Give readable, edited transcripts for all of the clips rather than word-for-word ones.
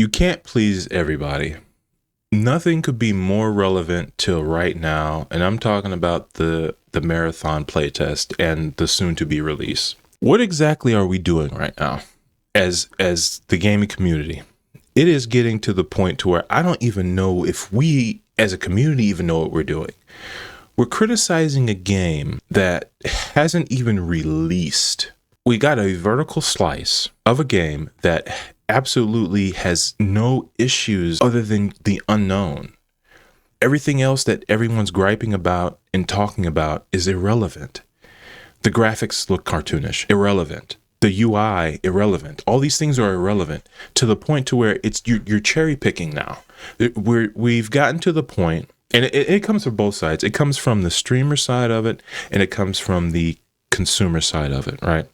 You can't please everybody. Nothing could be more relevant till right now, and I'm talking about the marathon playtest and the soon to be release. What exactly are we doing right now as the gaming community? It is getting to the point to where I don't even know if we as a community even know what we're doing. We're criticizing a game that hasn't even released. We got a vertical slice of a game that absolutely has no issues other than the unknown. Everything else that everyone's griping about and talking about is irrelevant. The graphics look cartoonish, irrelevant. The UI, irrelevant. All these things are irrelevant to the point to where it's you're cherry picking now. We've gotten to the point, and it comes from both sides. It comes from the streamer side of it, and it comes from the consumer side of it, right?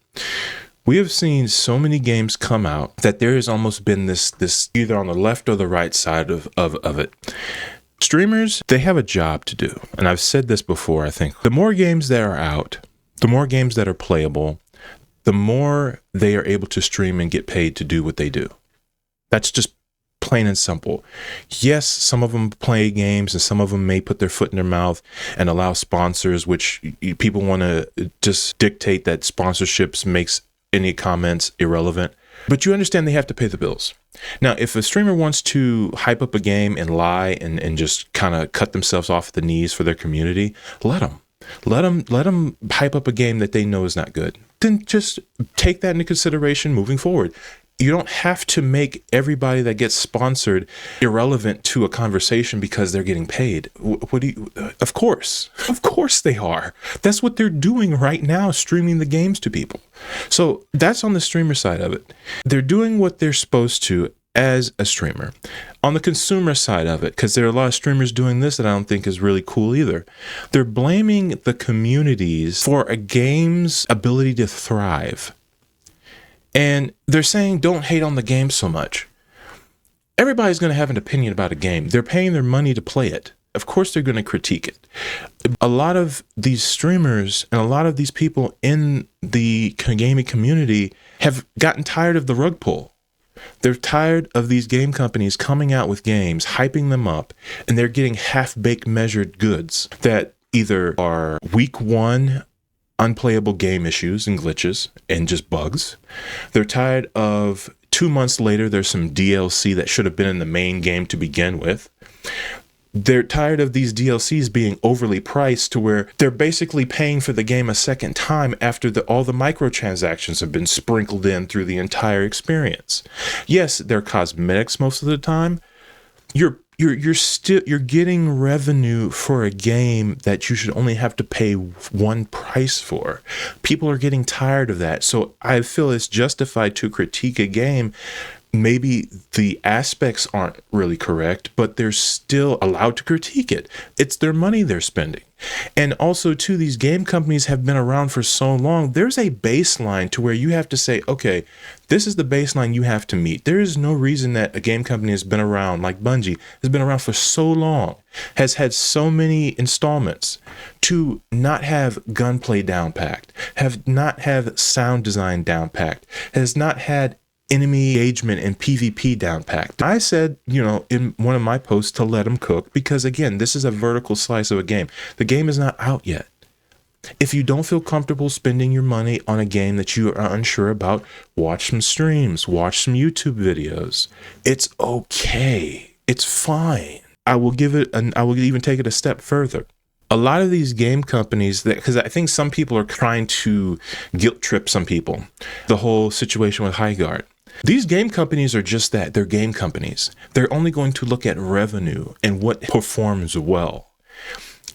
We have seen so many games come out that there has almost been this either on the left or the right side of it. Streamers, they have a job to do. And I've said this before, I think. The more games that are out, the more games that are playable, the more they are able to stream and get paid to do what they do. That's just plain and simple. Yes, some of them play games and some of them may put their foot in their mouth and allow sponsors, which people want to just dictate that sponsorships makes any comments irrelevant. But you understand they have to pay the bills. Now, if a streamer wants to hype up a game and lie and just kind of cut themselves off at the knees for their community, let them. Let them hype up a game that they know is not good. Then just take that into consideration moving forward. You don't have to make everybody that gets sponsored irrelevant to a conversation because they're getting paid. Of course they are. That's what they're doing right now, streaming the games to people. So that's on the streamer side of it. They're doing what they're supposed to as a streamer. On the consumer side of it, because there are a lot of streamers doing this that I don't think is really cool either. They're blaming the communities for a game's ability to thrive. And they're saying, don't hate on the game so much. Everybody's going to have an opinion about a game. They're paying their money to play it. Of course, they're going to critique it. A lot of these streamers and a lot of these people in the gaming community have gotten tired of the rug pull. They're tired of these game companies coming out with games, hyping them up, and they're getting half-baked measured goods that either are week one unplayable game issues and glitches and just bugs. They're tired of 2 months later, there's some DLC that should have been in the main game to begin with. They're tired of these DLCs being overly priced to where they're basically paying for the game a second time after all the microtransactions have been sprinkled in through the entire experience. Yes, they're cosmetics most of the time. You're getting revenue for a game that you should only have to pay one price for. People are getting tired of that. So I feel it's justified to critique a game. Maybe the aspects aren't really correct, but they're still allowed to critique it. It's their money they're spending. And also, too, these game companies have been around for so long. There's a baseline to where you have to say, okay, this is the baseline you have to meet. There is no reason that a game company has been around, like Bungie, has been around for so long, has had so many installments, to not have gunplay down packed, have not have sound design down packed, has not had enemy engagement and PvP down packed. I said, in one of my posts to let them cook because, again, this is a vertical slice of a game. The game is not out yet. If you don't feel comfortable spending your money on a game that you are unsure about, watch some streams, watch some YouTube videos. It's okay. It's fine. I will even take it a step further. A lot of these game companies, because I think some people are trying to guilt trip some people, the whole situation with Highguard. These game companies are just that. They're game companies. They're only going to look at revenue and what performs well.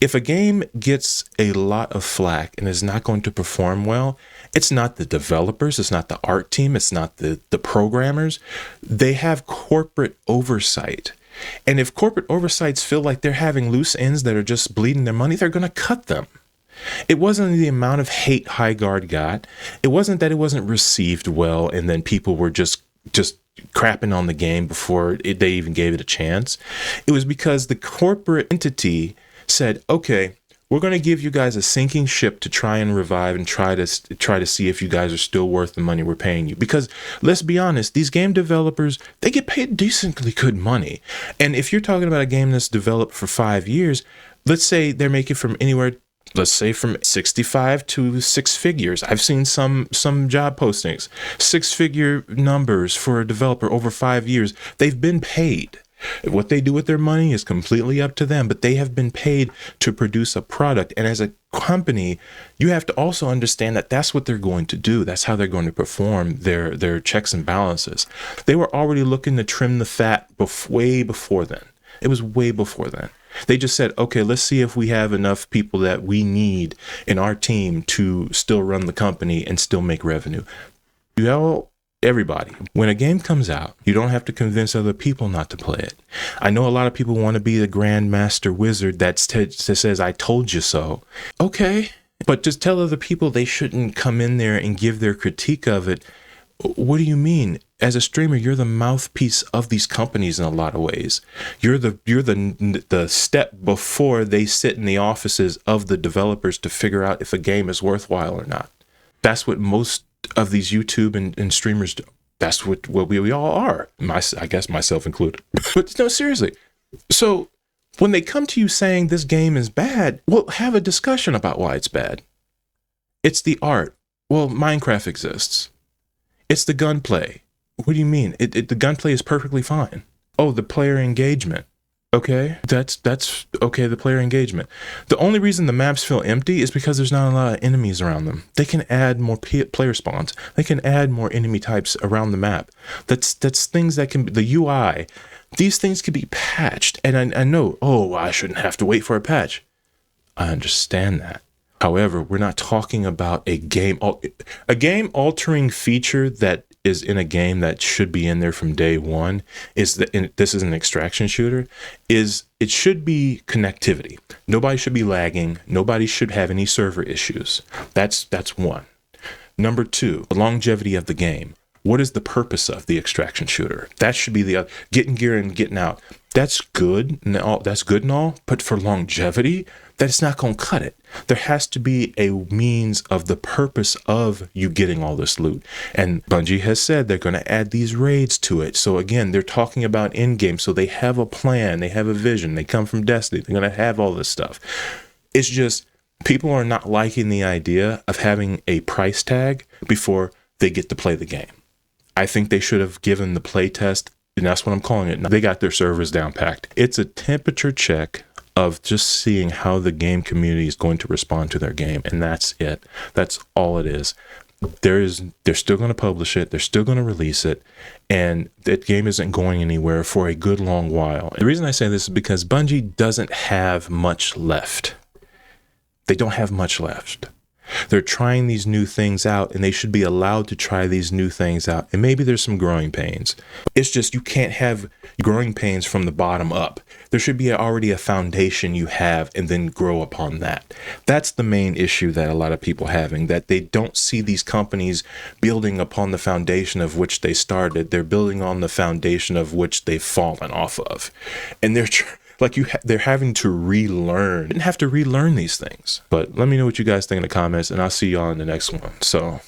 If a game gets a lot of flack and is not going to perform well, it's not the developers, it's not the art team, it's not the programmers. They have corporate oversight. And if corporate oversights feel like they're having loose ends that are just bleeding their money, they're going to cut them. It wasn't the amount of hate Highguard got. It wasn't that it wasn't received well and then people were just crapping on the game before they even gave it a chance. It was because the corporate entity said, okay, We're going to give you guys a sinking ship to try and revive and try to see if you guys are still worth the money we're paying you. Because let's be honest, these game developers, they get paid decently good money. And if you're talking about a game that's developed for 5 years, let's say they're making from anywhere, let's say from 65 to 6 figures. I've seen some job postings, 6-figure numbers for a developer over 5 years. They've been paid. What they do with their money is completely up to them, but they have been paid to produce a product. And as a company, you have to also understand that that's what they're going to do. That's how they're going to perform their checks and balances. They were already looking to trim the fat way before then. It was way before then. They just said, okay, let's see if we have enough people that we need in our team to still run the company and still make revenue. Everybody, when a game comes out, you don't have to convince other people not to play it. I know a lot of people want to be the grandmaster wizard that says, I told you so. Okay, but just tell other people they shouldn't come in there and give their critique of it. What do you mean? As a streamer, you're the mouthpiece of these companies in a lot of ways. You're the step before they sit in the offices of the developers to figure out if a game is worthwhile or not. That's what most of these YouTube and streamers do. That's what we all are. I guess myself included. But no, seriously. So when they come to you saying this game is bad, well, have a discussion about why it's bad. It's the art. Well, Minecraft exists. It's the gunplay. What do you mean? The gunplay is perfectly fine. Oh, the player engagement. Okay, that's okay, the player engagement. The only reason the maps feel empty is because there's not a lot of enemies around them. They can add more player spawns. They can add more enemy types around the map. That's things that can be, the UI, these things can be patched. And I know, oh, I shouldn't have to wait for a patch. I understand that. However, we're not talking about a game altering feature that is in a game that should be in there from day one. This is an extraction shooter. It should be connectivity. Nobody should be lagging. Nobody should have any server issues. That's one. Number two, the longevity of the game. What is the purpose of the extraction shooter? That should be the getting gear and getting out. That's good and all. That's good and all. But for longevity, that's not going to cut it. There has to be a means of the purpose of you getting all this loot. And Bungie has said they're going to add these raids to it. So again, they're talking about in-game. So they have a plan. They have a vision. They come from Destiny. They're going to have all this stuff. It's just people are not liking the idea of having a price tag before they get to play the game. I think they should have given the playtest, and that's what I'm calling it. Now, they got their servers down packed. It's a temperature check of just seeing how the game community is going to respond to their game, and that's it. That's all it is. They're still going to publish it. They're still going to release it, and that game isn't going anywhere for a good long while. And the reason I say this is because Bungie doesn't have much left. They don't have much left. They're trying these new things out, and they should be allowed to try these new things out. And maybe there's some growing pains. It's just you can't have growing pains from the bottom up. There should be already a foundation you have and then grow upon that. That's the main issue that a lot of people are having, that they don't see these companies building upon the foundation of which they started. They're building on the foundation of which they've fallen off of. And they're having to relearn. You didn't have to relearn these things. But let me know what you guys think in the comments, and I'll see y'all in the next one. So